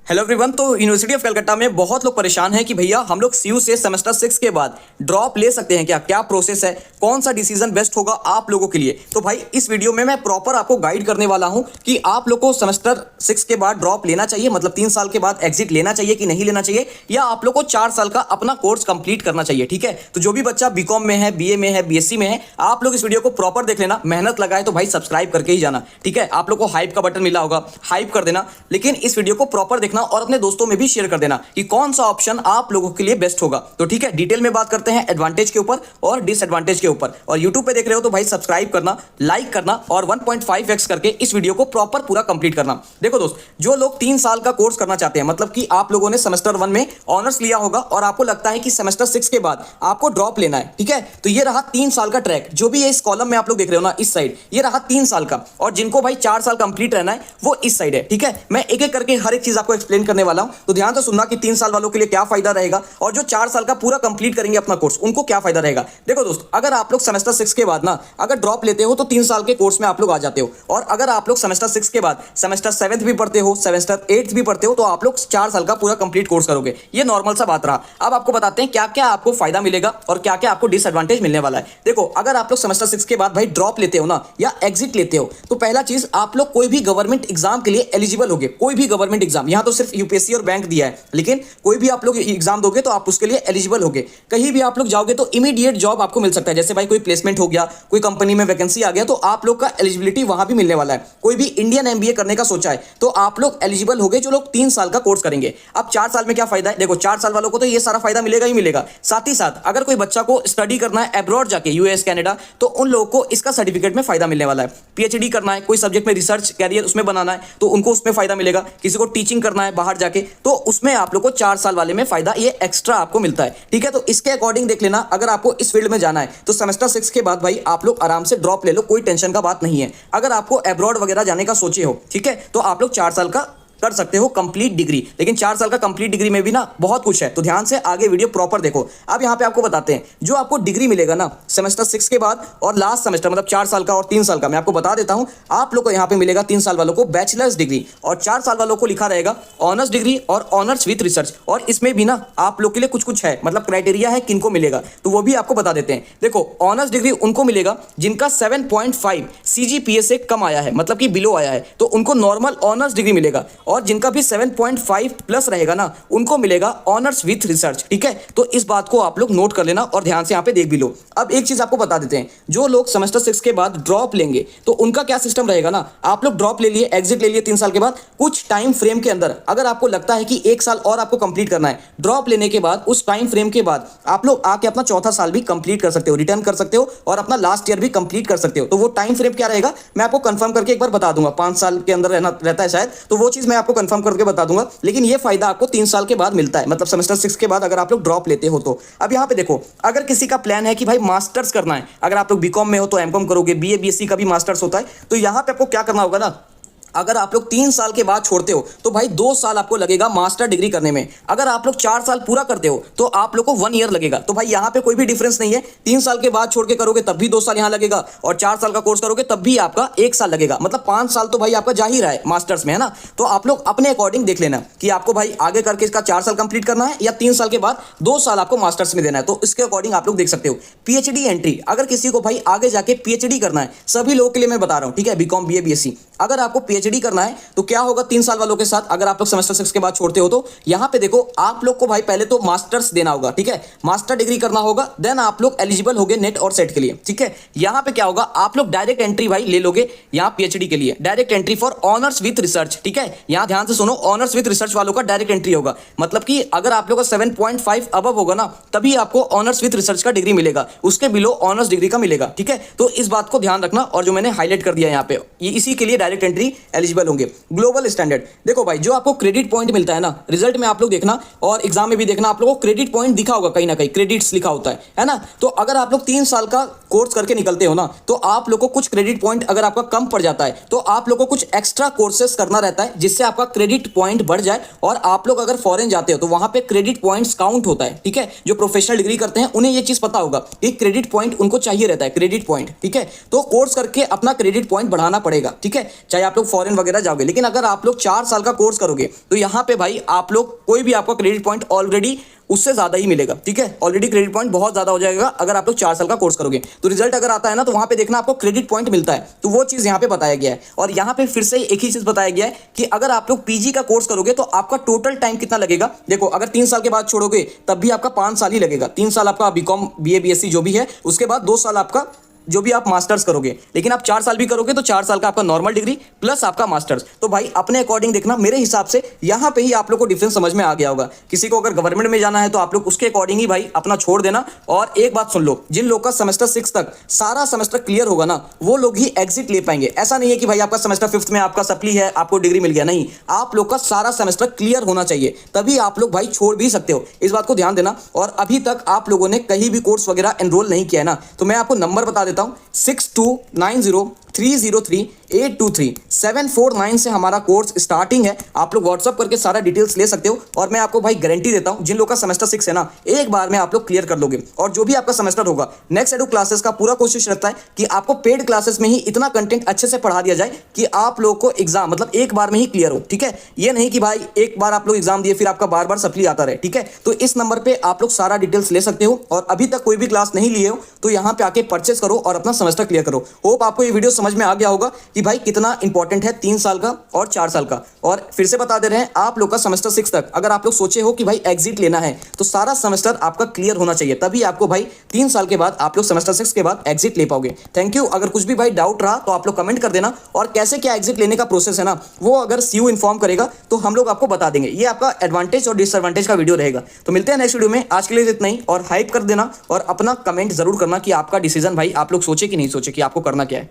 Hello everyone. तो university of Calcutta में बहुत लोग परेशान हैं कि भैया हम लोग सीयू से सेमेस्टर 6 के बाद ड्रॉप ले सकते हैं क्या? क्या प्रोसेस है, कौन सा डिसीजन बेस्ट होगा आप लोगों के लिए? तो भाई इस वीडियो में मैं प्रॉपर आपको गाइड करने वाला हूं कि आप लोग को सेमेस्टर 6 के बाद ड्रॉप लेना चाहिए, मतलब 3 साल के बाद एग्जिट लेना चाहिए कि नहीं लेना चाहिए, या आप लोग को 4 साल का अपना कोर्स कंप्लीट करना चाहिए। ठीक है, तो जो भी बच्चा बीकॉम में है, बीए में है, बीएससी में है, आप लोग इस वीडियो को प्रॉपर देख लेना। मेहनत लगाए तो भाई सब्सक्राइब करके ही जाना। ठीक है, आप लोग को हाइप का बटन मिला होगा, हाइप कर देना, लेकिन इस वीडियो को प्रॉपर देखना और अपने दोस्तों भी शेयर कर देना कि कौन सा ऑप्शन आप लोगों के लिए बेस्ट होगा। तो ठीक है, डिटेल में बात करते हैं एडवांटेज के ऊपर और डिसएडवांटेज के ऊपर। और YouTube पे देख रहे हो तो भाई सब्सक्राइब करना, लाइक करना और 1.5x करके इस वीडियो को प्रॉपर पूरा कंप्लीट करना। देखो दोस्त, जो लोग 3 साल का कोर्स करना चाहते हैं, मतलब कि आप लोगों ने सेमेस्टर 1 में ऑनर्स लिया होगा और आपको लगता है कि सेमेस्टर 6 के बाद आपको ड्रॉप लेना है। ठीक है, तो ये रहा 3 साल का ट्रैक। जो भी इस कॉलम में आप लोग देख रहे हो ना, इस साइड ये रहा 3 साल का, और जिनको भाई 4 साल कंप्लीट रहना है वो इस साइड है। ठीक है, मैं एक एक करके हर एक चीज आपको एक्सप्लेन करने वाला हूं, तो ध्यान से सुनना कि 3 साल वालों के लिए क्या फायदा रहेगा और जो 4 साल का पूरा कंप्लीट करेंगे अपना कोर्स उनको क्या फायदा रहेगा। देखो दोस्त, अगर आप लोग सेमेस्टर 6 के बाद ना अगर ड्रॉप लेते हो तो 3 साल के कोर्स में आप लोग आ जाते हो, और अगर आप लोग सेमेस्टर 6 के बाद सेमेस्टर 7 भी पढ़ते हो, सेमेस्टर 8 भी पढ़ते हो, तो आप लोग 4 साल का पूरा कंप्लीट कोर्स करोगे। ये नॉर्मल सा बात रहा। अब आपको बताते हैं क्या क्या आपको फायदा मिलेगा और क्या क्या आपको डिसएडवांटेज मिलने वाला है। देखो, अगर आप लोग सेमेस्टर 6 के बाद भाई ड्रॉप लेते हो ना या एग्जिट लेते हो, तो पहला चीज आप लोग कोई भी गवर्नमेंट एग्जाम के लिए एलिजिबल होगे। कोई भी गवर्नमेंट एग्जाम, यहां तो सिर्फ यूपीएससी और बैंक दिया है, लेकिन कोई भी आप लोग एग्जाम दोगे तो आप उसके लिए एलिजिबल होगे। कहीं भी आप लोग जाओगे तो इमीडिएट जॉब आपको मिल सकता है। जैसे भाई कोई प्लेसमेंट हो गया, कोई कंपनी में वैकेंसी आ गया, तो आप लोग का एलिजिबिलिटी वहां भी मिलने वाला है। कोई भी इंडियन एमबीए करने का सोचा है तो आप लोग एलिजिबल होगे, जो लोग 3 साल का कोर्स करेंगे। अब 4 साल में क्या फायदा है? देखो, 4 साल वालों को तो ये सारा फायदा मिलेगा ही मिलेगा। साथ ही साथ अगर कोई बच्चा को स्टडी करना है अब्रॉड जाके, यूएस, कनाडा, तो उन लोगों को इसका सर्टिफिकेट में फायदा मिलने वाला है। पीएचडी करना है, कोई सब्जेक्ट में रिसर्च कैरियर उसमें बनाना है, तो उनको उसमें फायदा मिलेगा। किसी को टीचिंग करना है बाहर जाके, तो उसमें आप लोग को 4 साल वाले में फायदा ये एक्स्ट्रा आपको मिलता है। ठीक है, तो इसके अकॉर्डिंग देख लेना। अगर आपको इस फील्ड में जाना है तो सेमेस्टर 6 के बाद भाई आप लोग आराम से ड्रॉप ले लो, कोई टेंशन का बात नहीं है। अगर आपको अब्रॉड वगैरह जाने का सोचे हो, ठीक है, तो आप लोग 4 साल का कर सकते हो कंप्लीट डिग्री। लेकिन 4 साल का कंप्लीट डिग्री में भी ना बहुत कुछ है, तो ध्यान से आगे वीडियो प्रॉपर देखो। अब यहां पे आपको बताते हैं जो आपको डिग्री मिलेगा ना सेमेस्टर 6 के बाद और लास्ट सेमेस्टर, मतलब 4 साल का और 3 साल का, मैं आपको बता देता हूं। आप लोग को यहां पे मिलेगा 3 साल वालों को बैचलर्स डिग्री, और 4 साल वालों को लिखा रहेगा ऑनर्स डिग्री और ऑनर्स विथ रिसर्च। और इसमें भी ना आप लोग के लिए कुछ कुछ है, मतलब क्राइटेरिया है किनको मिलेगा, तो वो भी आपको बता देते हैं। देखो, ऑनर्स डिग्री उनको मिलेगा जिनका 7.5 सीजीपीए से कम आया है, मतलब कि बिलो आया है, तो उनको नॉर्मल ऑनर्स डिग्री मिलेगा। और जिनका भी 7.5 प्लस रहेगा ना, उनको मिलेगा ऑनर्स विथ रिसर्च। ठीक है, तो इस बात को आप लोग नोट कर लेना और ध्यान से यहां पे देख भी लो। अब एक चीज आपको बता देते हैं, जो लोग सेमेस्टर 6 के बाद ड्रॉप लेंगे तो उनका क्या सिस्टम रहेगा ना, आप लोग ड्रॉप ले लिए, एग्जिट ले लिए 3 साल के बाद, कुछ टाइम फ्रेम के अंदर अगर आपको लगता है कि 1 साल और आपको कंप्लीट करना है, ड्रॉप लेने के बाद उस टाइम फ्रेम के बाद आप लोग आके अपना चौथा साल भी कंप्लीट कर सकते हो, रिटर्न कर सकते हो और अपना लास्ट ईयर भी कंप्लीट कर सकते हो। तो वो टाइम फ्रेम क्या रहेगा मैं आपको कंफर्म करके एक बार बता दूंगा। 5 साल के अंदर रहता है शायद, तो वो चीज मैं आपको कंफर्म करके बता दूंगा। लेकिन ये फायदा आपको 3 साल के बाद मिलता है, मतलब सेमेस्टर 6 के बाद अगर आप लोग ड्रॉप लेते हो तो। अब यहां पे देखो, अगर किसी का प्लान है कि भाई मास्टर्स करना है, अगर आप लोग बीकॉम में हो तो एमकॉम करोगे, बीए बीएससी का भी मास्टर्स होता है, तो यहां पे आपको क्या करना होगा ना, अगर आप लोग 3 साल के बाद छोड़ते हो तो भाई 2 साल आपको लगेगा मास्टर डिग्री करने में। अगर आप लोग 4 साल पूरा करते हो तो आप लोग को 1 ईयर लगेगा। तो भाई यहां पे कोई भी डिफरेंस नहीं है। 3 साल के बाद छोड़ के करोगे तब भी 2 साल यहां लगेगा, और 4 साल का कोर्स करोगे तब भी आपका 1 साल लगेगा, मतलब 5 साल तो भाई आपका जा ही रहा है मास्टर्स में, है ना। तो आप लोग अपने अकॉर्डिंग देख लेना कि आपको भाई आगे करके इसका 4 साल कंप्लीट करना है या 3 साल के बाद 2 साल आपको मास्टर्स में देना है, तो इसके अकॉर्डिंग आप लोग देख सकते हो। पीएचडी एंट्री, अगर किसी को भाई आगे जाके पीएचडी करना है, सभी लोगों के लिए मैं बता रहा हूं, ठीक है, बीकॉम बीए बीएससी, अगर आपको पीएचडी करना है तो क्या होगा 3 साल वालों के साथ, अगर आप लोग सेमेस्टर 6 के बाद छोड़ते हो तो यहां पे देखो आप लोग को भाई पहले तो मास्टर्स देना होगा। ठीक है, मास्टर डिग्री करना होगा, देन आप लोग एलिजिबल होगे नेट और सेट के लिए। ठीक है, यहां पे क्या होगा, आप लोग डायरेक्ट एंट्री भाई ले लोगे यहां पीएचडी के लिए, direct entry for honours with research. ठीक है, यहां ध्यान से सुनो, ऑनर्स विथ रिसर्च वालों का डायरेक्ट एंट्री होगा, मतलब कि अगर आप लोग का 7.5 अबव होगा ना, तभी आपको ऑनर्स विथ रिसर्च का डिग्री मिलेगा, उसके बिलो ऑनर्स डिग्री का मिलेगा। ठीक है, तो इस बात को ध्यान रखना, और जो मैंने हाईलाइट कर दिया यहां पे, ये इसी के लिए डायरेक्ट एंट्री एलिजिबल होंगे। ग्लोबल स्टैंडर्ड, देखो भाई जो आपको क्रेडिट पॉइंट मिलता है ना, रिजल्ट में आप लोग देखना और एग्जाम में भी देखना, आप लोगों को क्रेडिट पॉइंट दिखा होगा कहीं ना कहीं, क्रेडिट्स लिखा होता है ना। तो अगर आप लोग 3 साल का कोर्स करके निकलते हो ना, तो आप लोग को कुछ क्रेडिट पॉइंट अगर आपका कम पड़ जाता है तो आप लोग को कुछ एक्स्ट्रा कोर्सेस करना रहता है, जिससे आपका क्रेडिट पॉइंट बढ़ जाए। और आप लोग अगर फॉरेन जाते हो तो वहां पे क्रेडिट पॉइंट्स काउंट होता है। ठीक है, जो प्रोफेशनल डिग्री करते हैं उन्हें ये चीज पता होगा कि क्रेडिट पॉइंट उनको चाहिए रहता है, क्रेडिट पॉइंट। ठीक है, तो कोर्स करके अपना क्रेडिट पॉइंट बढ़ाना पड़ेगा। ठीक है, चाहे आप लोग फॉरेन वगैरह जाओगे। लेकिन अगर आप लोग 4 साल का कोर्स करोगे तो यहाँ पे भाई आप लोग कोई भी आपका क्रेडिट पॉइंट ऑलरेडी उससे ज्यादा ही मिलेगा, ठीक है। ऑलरेडी क्रेडिट पॉइंट बहुत ज्यादा हो जाएगा अगर आप लोग 4 साल का कोर्स करोगे। तो रिजल्ट अगर आता है ना तो वहां पे देखना आपको क्रेडिट पॉइंट मिलता है, तो वो चीज यहाँ पे बताया गया है। और यहाँ पे फिर से एक ही चीज बताया गया है कि अगर आप लोग पीजी का कोर्स करोगे तो आपका टोटल टाइम कितना लगेगा। देखो अगर 3 साल के बाद छोड़ोगे तब भी आपका 5 साल ही लगेगा। 3 साल आपका बीकॉम बीए बीएससी जो भी है, उसके बाद 2 साल आपका जो भी आप मास्टर्स करोगे। लेकिन आप 4 साल भी करोगे तो 4 साल का आपका नॉर्मल डिग्री प्लस आपका मास्टर्स। तो भाई अपने अकॉर्डिंग देखना, मेरे हिसाब से यहाँ पे ही आप लोग को डिफरेंस समझ में आ गया होगा। किसी को अगर गवर्नमेंट में जाना है तो आप लोग उसके अकॉर्डिंग ही भाई अपना छोड़ देना। और एक बात सुन लो, जिन लोग का सेमेस्टर 6 तक सारा सेमेस्टर क्लियर होगा ना, वो लोग ही एग्जिट ले पाएंगे। ऐसा नहीं है कि भाई आपका सेमेस्टर 5th में आपका सप्ली है, आपको डिग्री मिल गया, नहीं। आप लोग का सारा सेमेस्टर क्लियर होना चाहिए, तभी आप लोग भाई छोड़ भी सकते हो। इस बात को ध्यान देना। और अभी तक आप लोगों ने कहीं भी कोर्स वगैरह एनरोल नहीं किया है ना, तो मैं आपको नंबर बता देता हूं, 6290303823 से हमारा कोर्स स्टार्टिंग है। आप लोग व्हाट्सअप करके सारा डिटेल्स ले सकते हो। और मैं आपको भाई गारंटी देता हूं, जिन लोग का सेमेस्टर 6 है ना, एक बार में आप लोग क्लियर कर लोगे। और जो भी आपका सेमेस्टर होगा, नेक्स्ट एडू क्लासेस का पूरा कोशिश रहता है कि आपको पेड क्लासेस में ही इतना कंटेंट अच्छे से पढ़ा दिया जाए कि आप लोग को एग्जाम मतलब एक बार में ही क्लियर हो, ठीक है। ये नहीं कि भाई एक बार आप लोग एग्जाम दिए फिर आपका बार बार सप्ली आता रहे, ठीक है। तो इस नंबर पे आप लोग सारा डिटेल्स ले सकते हो। और अभी तक कोई भी क्लास नहीं लिए हो तो यहाँ पे आके परचेस करो और अपना सेमेस्टर क्लियर करो। होप आपको ये वीडियो समझ में आ गया होगा कि भाई कितना इंपॉर्टेंट है 3 साल का और 4 साल का। और फिर से बता दे रहे हैं, आप लोग का सेमेस्टर 6 तक अगर आप लोग सोचे हो कि भाई एग्जिट लेना है तो सारा सेमेस्टर आपका क्लियर होना चाहिए, तभी आपको भाई 3 साल के बाद आप लोग सेमेस्टर 6 के बाद एग्जिट ले पाओगे। Thank you. अगर कुछ भी भाई डाउट रहा तो आप लोग कमेंट कर देना। और कैसे क्या एग्जिट लेने का प्रोसेस है ना, वो अगर सीयू इन्फॉर्म करेगा तो हम लोग आपको बता देंगे। ये आपका एडवांटेज और डिसएडवांटेज का वीडियो रहेगा। तो मिलते हैं नेक्स्ट वीडियो में। आज के लिए इतना ही। और हाइप कर देना और अपना कमेंट जरूर करना कि आपका डिसीजन भाई आप लोग सोचे कि नहीं सोचे कि आपको करना क्या है।